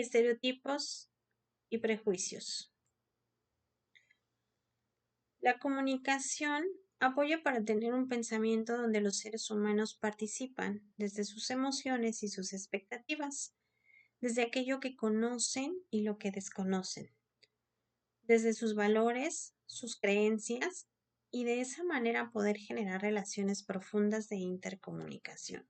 Estereotipos y prejuicios. La comunicación apoya para tener un pensamiento donde los seres humanos participan desde sus emociones y sus expectativas, desde aquello que conocen y lo que desconocen, desde sus valores, sus creencias y de esa manera poder generar relaciones profundas de intercomunicación.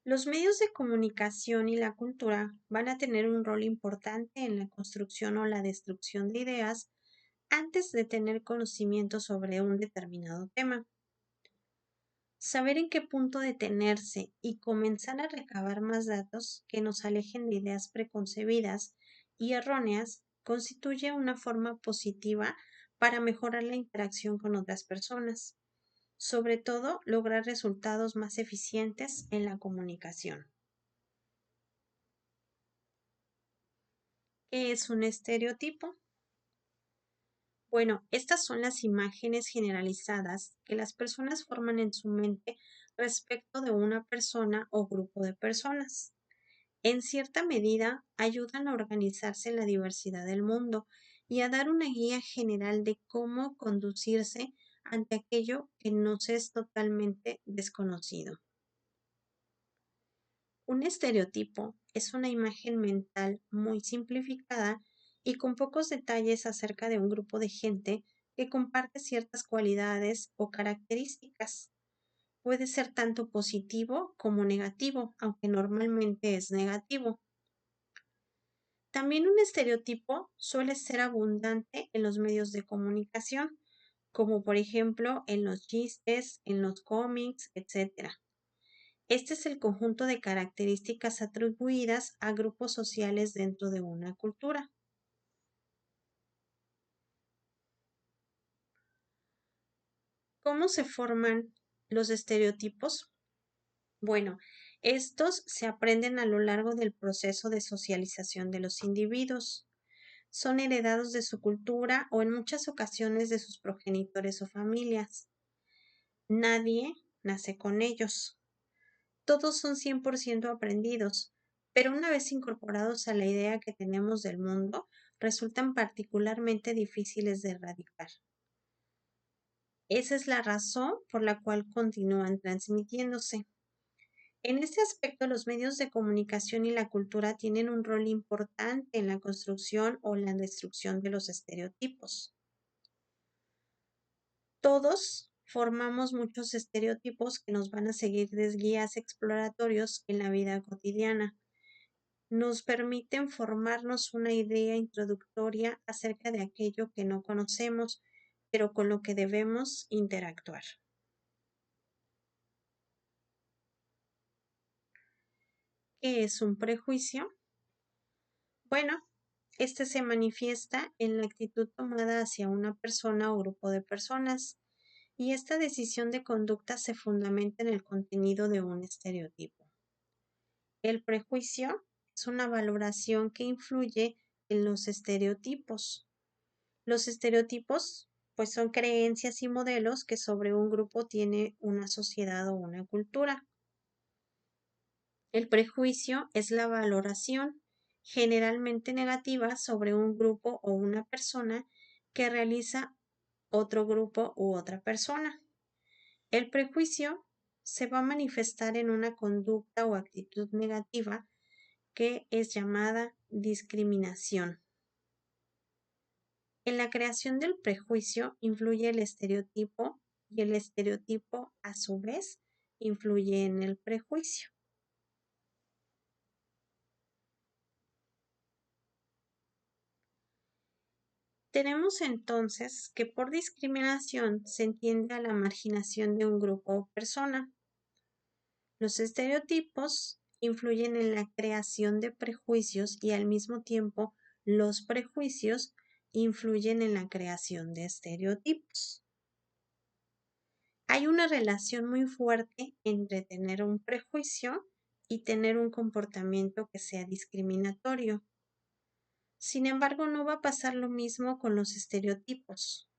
Los medios de comunicación y la cultura van a tener un rol importante en la construcción o la destrucción de ideas antes de tener conocimiento sobre un determinado tema. Saber en qué punto detenerse y comenzar a recabar más datos que nos alejen de ideas preconcebidas y erróneas constituye una forma positiva para mejorar la interacción con otras personas, sobre todo lograr resultados más eficientes en la comunicación. ¿Qué es un estereotipo? Bueno, estas son las imágenes generalizadas que las personas forman en su mente respecto de una persona o grupo de personas. En cierta medida, ayudan a organizarse en la diversidad del mundo y a dar una guía general de cómo conducirse ante aquello que nos es totalmente desconocido. Un estereotipo es una imagen mental muy simplificada y con pocos detalles acerca de un grupo de gente que comparte ciertas cualidades o características. Puede ser tanto positivo como negativo, aunque normalmente es negativo. También un estereotipo suele ser abundante en los medios de comunicación, como por ejemplo en los chistes, en los cómics, etc. Este es el conjunto de características atribuidas a grupos sociales dentro de una cultura. ¿Cómo se forman los estereotipos? Bueno, estos se aprenden a lo largo del proceso de socialización de los individuos. Son heredados de su cultura o en muchas ocasiones de sus progenitores o familias. Nadie nace con ellos. Todos son 100% aprendidos, pero una vez incorporados a la idea que tenemos del mundo, resultan particularmente difíciles de erradicar. Esa es la razón por la cual continúan transmitiéndose. En este aspecto, los medios de comunicación y la cultura tienen un rol importante en la construcción o la destrucción de los estereotipos. Todos formamos muchos estereotipos que nos van a seguir de guías exploratorios en la vida cotidiana. Nos permiten formarnos una idea introductoria acerca de aquello que no conocemos, pero con lo que debemos interactuar. ¿Qué es un prejuicio? Bueno, este se manifiesta en la actitud tomada hacia una persona o grupo de personas, y esta decisión de conducta se fundamenta en el contenido de un estereotipo. El prejuicio es una valoración que influye en los estereotipos. Los estereotipos, pues son creencias y modelos que sobre un grupo tiene una sociedad o una cultura. El prejuicio es la valoración, generalmente negativa, sobre un grupo o una persona que realiza otro grupo u otra persona. El prejuicio se va a manifestar en una conducta o actitud negativa que es llamada discriminación. En la creación del prejuicio influye el estereotipo y el estereotipo, a su vez, influye en el prejuicio. Tenemos entonces que por discriminación se entiende a la marginación de un grupo o persona. Los estereotipos influyen en la creación de prejuicios y al mismo tiempo los prejuicios influyen en la creación de estereotipos. Hay una relación muy fuerte entre tener un prejuicio y tener un comportamiento que sea discriminatorio. Sin embargo, no va a pasar lo mismo con los estereotipos.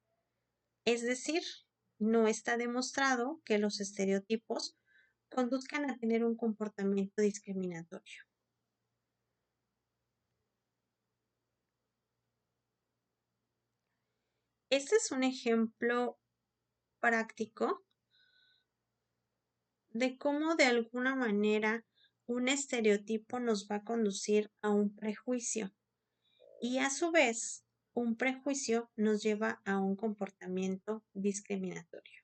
Es decir, no está demostrado que los estereotipos conduzcan a tener un comportamiento discriminatorio. Este es un ejemplo práctico de cómo de alguna manera un estereotipo nos va a conducir a un prejuicio y a su vez un prejuicio nos lleva a un comportamiento discriminatorio.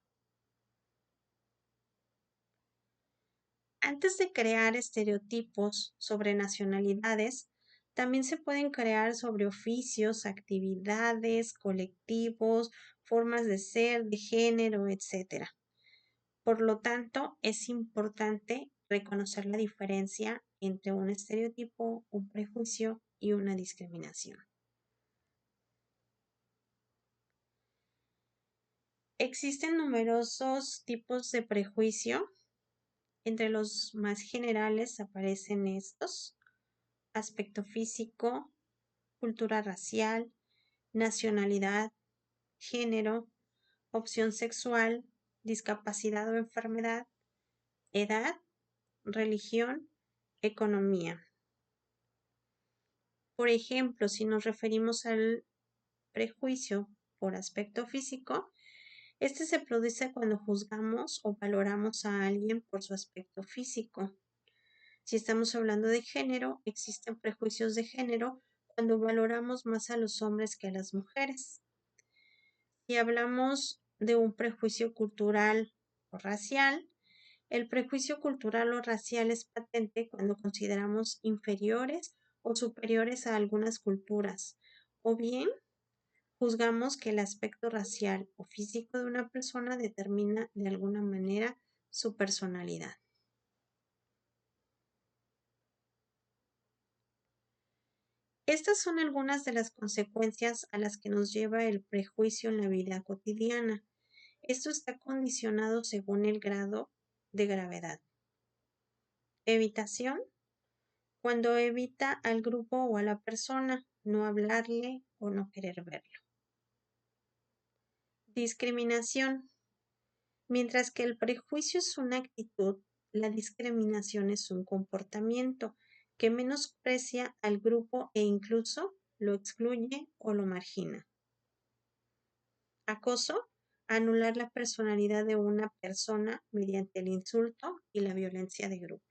Antes de crear estereotipos sobre nacionalidades, también se pueden crear sobre oficios, actividades, colectivos, formas de ser, de género, etc. Por lo tanto, es importante reconocer la diferencia entre un estereotipo, un prejuicio y una discriminación. Existen numerosos tipos de prejuicio. Entre los más generales aparecen estos: aspecto físico, cultura racial, nacionalidad, género, opción sexual, discapacidad o enfermedad, edad, religión, economía. Por ejemplo, si nos referimos al prejuicio por aspecto físico, este se produce cuando juzgamos o valoramos a alguien por su aspecto físico. Si estamos hablando de género, existen prejuicios de género cuando valoramos más a los hombres que a las mujeres. Si hablamos de un prejuicio cultural o racial, el prejuicio cultural o racial es patente cuando consideramos inferiores o superiores a algunas culturas, o bien juzgamos que el aspecto racial o físico de una persona determina de alguna manera su personalidad. Estas son algunas de las consecuencias a las que nos lleva el prejuicio en la vida cotidiana. Esto está condicionado según el grado de gravedad. Evitación: cuando evita al grupo o a la persona, no hablarle o no querer verlo. Discriminación: mientras que el prejuicio es una actitud, la discriminación es un comportamiento que menosprecia al grupo e incluso lo excluye o lo margina. Acoso: anular la personalidad de una persona mediante el insulto y la violencia de grupo.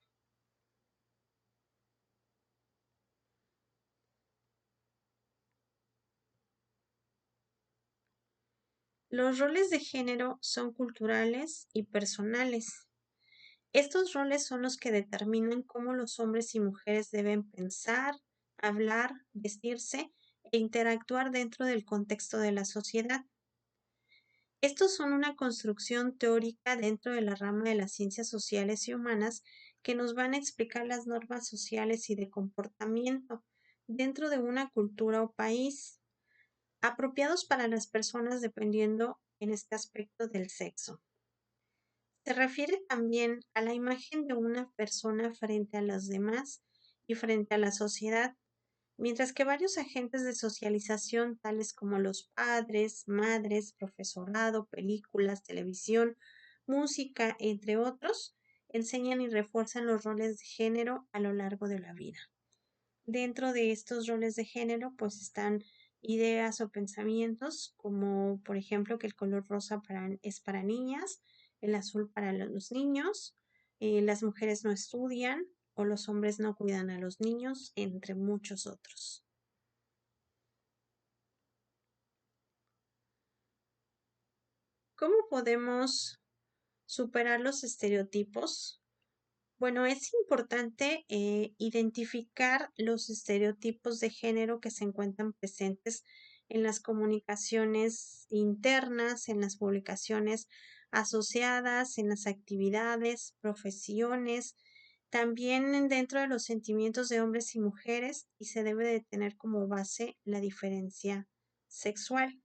Los roles de género son culturales y personales. Estos roles son los que determinan cómo los hombres y mujeres deben pensar, hablar, vestirse e interactuar dentro del contexto de la sociedad. Estos son una construcción teórica dentro de la rama de las ciencias sociales y humanas que nos van a explicar las normas sociales y de comportamiento dentro de una cultura o país, apropiados para las personas dependiendo en este aspecto del sexo. Se refiere también a la imagen de una persona frente a los demás y frente a la sociedad, mientras que varios agentes de socialización, tales como los padres, madres, profesorado, películas, televisión, música, entre otros, enseñan y refuerzan los roles de género a lo largo de la vida. Dentro de estos roles de género, pues están ideas o pensamientos como, por ejemplo, que el color rosa es para niñas, el azul para los niños, las mujeres no estudian o los hombres no cuidan a los niños, entre muchos otros. ¿Cómo podemos superar los estereotipos? Bueno, es importante identificar los estereotipos de género que se encuentran presentes en las comunicaciones internas, en las publicaciones asociadas, en las actividades, profesiones, también dentro de los sentimientos de hombres y mujeres, y se debe de tener como base la diferencia sexual.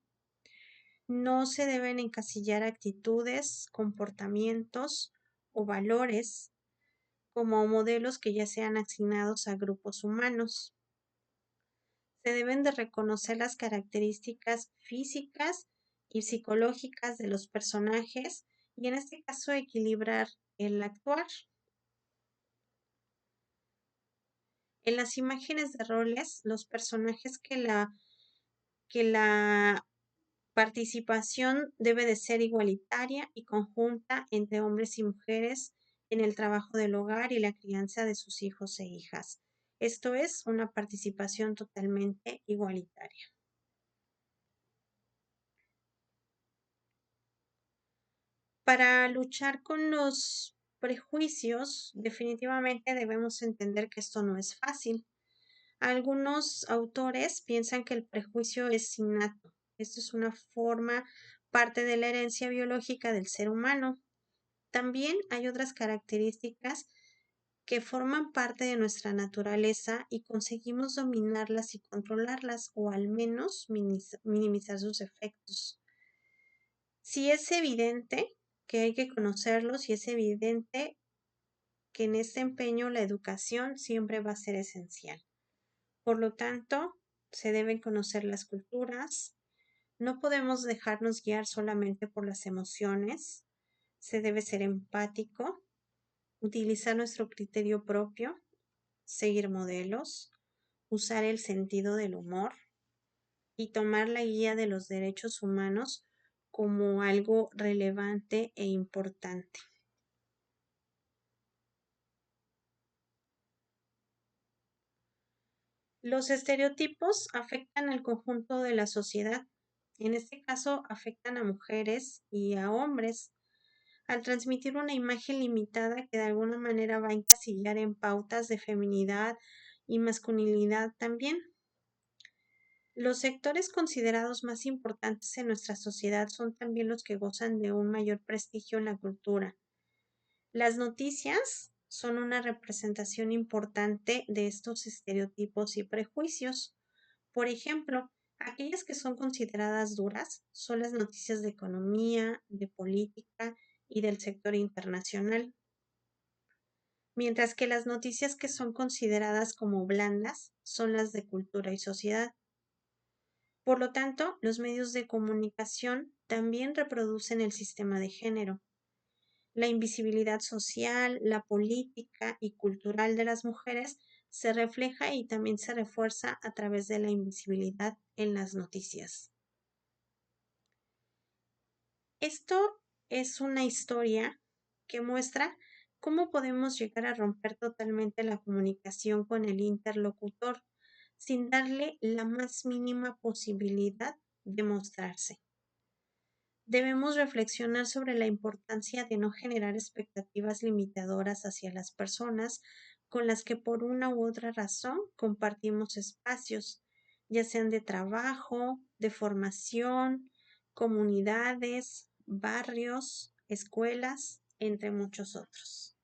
No se deben encasillar actitudes, comportamientos o valores como modelos que ya sean asignados a grupos humanos. Se deben de reconocer las características físicas y psicológicas de los personajes y en este caso equilibrar el actuar. En las imágenes de roles, los personajes que la participación debe de ser igualitaria y conjunta entre hombres y mujeres en el trabajo del hogar y la crianza de sus hijos e hijas. Esto es una participación totalmente igualitaria. Para luchar con los prejuicios, definitivamente debemos entender que esto no es fácil. Algunos autores piensan que el prejuicio es innato. Esto es una forma, parte de la herencia biológica del ser humano. También hay otras características que forman parte de nuestra naturaleza y conseguimos dominarlas y controlarlas o al menos minimizar sus efectos. Si es evidente que hay que conocerlos y es evidente que en este empeño la educación siempre va a ser esencial. Por lo tanto, se deben conocer las culturas, no podemos dejarnos guiar solamente por las emociones, se debe ser empático, utilizar nuestro criterio propio, seguir modelos, usar el sentido del humor y tomar la guía de los derechos humanos como algo relevante e importante. Los estereotipos afectan al conjunto de la sociedad. En este caso, afectan a mujeres y a hombres al transmitir una imagen limitada que de alguna manera va a encasillar en pautas de feminidad y masculinidad también. Los sectores considerados más importantes en nuestra sociedad son también los que gozan de un mayor prestigio en la cultura. Las noticias son una representación importante de estos estereotipos y prejuicios. Por ejemplo, aquellas que son consideradas duras son las noticias de economía, de política y del sector internacional, mientras que las noticias que son consideradas como blandas son las de cultura y sociedad. Por lo tanto, los medios de comunicación también reproducen el sistema de género. La invisibilidad social, la política y cultural de las mujeres se refleja y también se refuerza a través de la invisibilidad en las noticias. Esto es una historia que muestra cómo podemos llegar a romper totalmente la comunicación con el interlocutor sin darle la más mínima posibilidad de mostrarse. Debemos reflexionar sobre la importancia de no generar expectativas limitadoras hacia las personas con las que por una u otra razón compartimos espacios, ya sean de trabajo, de formación, comunidades, barrios, escuelas, entre muchos otros.